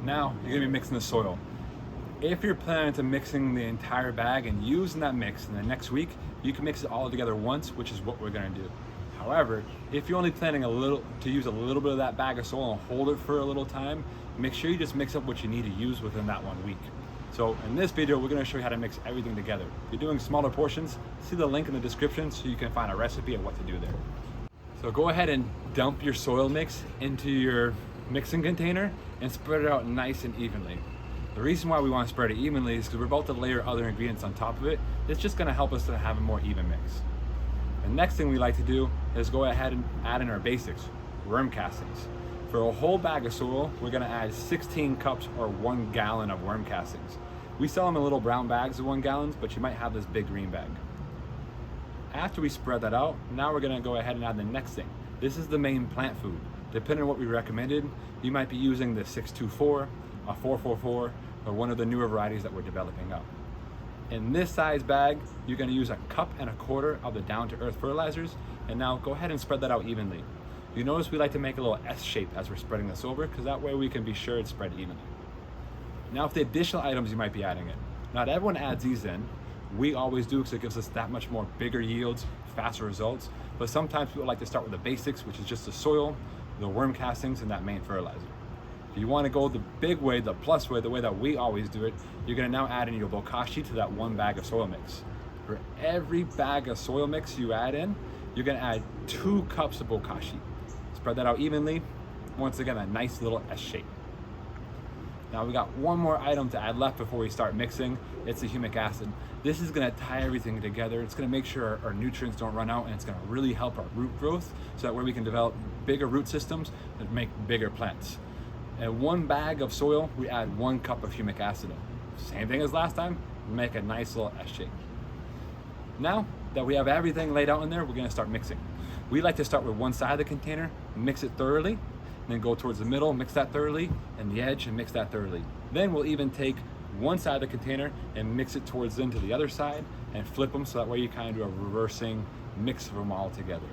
Now you're gonna be mixing the soil. If you're planning to mixing the entire bag and using that mix in the next week, you can mix it all together once, which is what we're gonna do. However, if you're only planning to use a little bit of that bag of soil and hold it for a little time, make sure you just mix up what you need to use within that 1 week. So in this video, we're gonna show you how to mix everything together. If you're doing smaller portions, see the link in the description so you can find a recipe of what to do there. So go ahead and dump your soil mix into your mixing container and spread it out nice and evenly. The reason why we want to spread it evenly is because we're about to layer other ingredients on top of it. It's just going to help us to have a more even mix. The next thing we like to do is go ahead and add in our basics, worm castings. For a whole bag of soil, we're going to add 16 cups or 1 gallon of worm castings. We sell them in little brown bags of 1 gallons, but you might have this big green bag. After we spread that out, now we're going to go ahead and add the next thing. This is the main plant food. Depending on what we recommended, you might be using the 624, a 444, or one of the newer varieties that we're developing up. In this size bag, you're gonna use 1.25 cups of the down-to-earth fertilizers, and now go ahead and spread that out evenly. You notice we like to make a little S shape as we're spreading this over, because that way we can be sure it's spread evenly. Now for the additional items you might be adding in. Not everyone adds these in. We always do because it gives us that much more bigger yields, faster results, but sometimes people like to start with the basics, which is just the soil, the worm castings, and that main fertilizer. If you want to go the big way, the plus way, the way that we always do it, you're going to now add in your bokashi to that 1 bag of soil mix. For every bag of soil mix you add in, you're going to add 2 cups of bokashi. Spread that out evenly. Once again, a nice little S shape. Now we got one more item to add left before we start mixing. It's the humic acid. This is going to tie everything together. It's going to make sure our nutrients don't run out, and it's going to really help our root growth, so that way we can develop bigger root systems and make bigger plants. In 1 bag of soil, we add 1 cup of humic acid in. Same thing as last time, make a nice little S shape. Now that we have everything laid out in there, we're going to start mixing. We like to start with one side of the container, mix it thoroughly, then go towards the middle, mix that thoroughly, and the edge, and mix that thoroughly. Then we'll even take one side of the container and mix it towards into the other side and flip them, so that way you kind of do a reversing mix of them all together.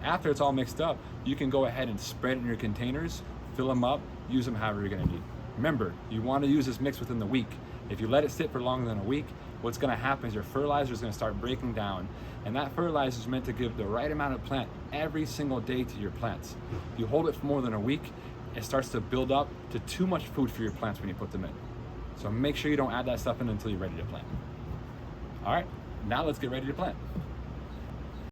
After it's all mixed up, you can go ahead and spread it in your containers, fill them up, use them however you're gonna need. Remember, you wanna use this mix within the week. If you let it sit for longer than a week, what's gonna happen is your fertilizer is gonna start breaking down, and that fertilizer is meant to give the right amount of plant every single day to your plants. If you hold it for more than a week, it starts to build up to too much food for your plants when you put them in. So make sure you don't add that stuff in until you're ready to plant. All right, now let's get ready to plant.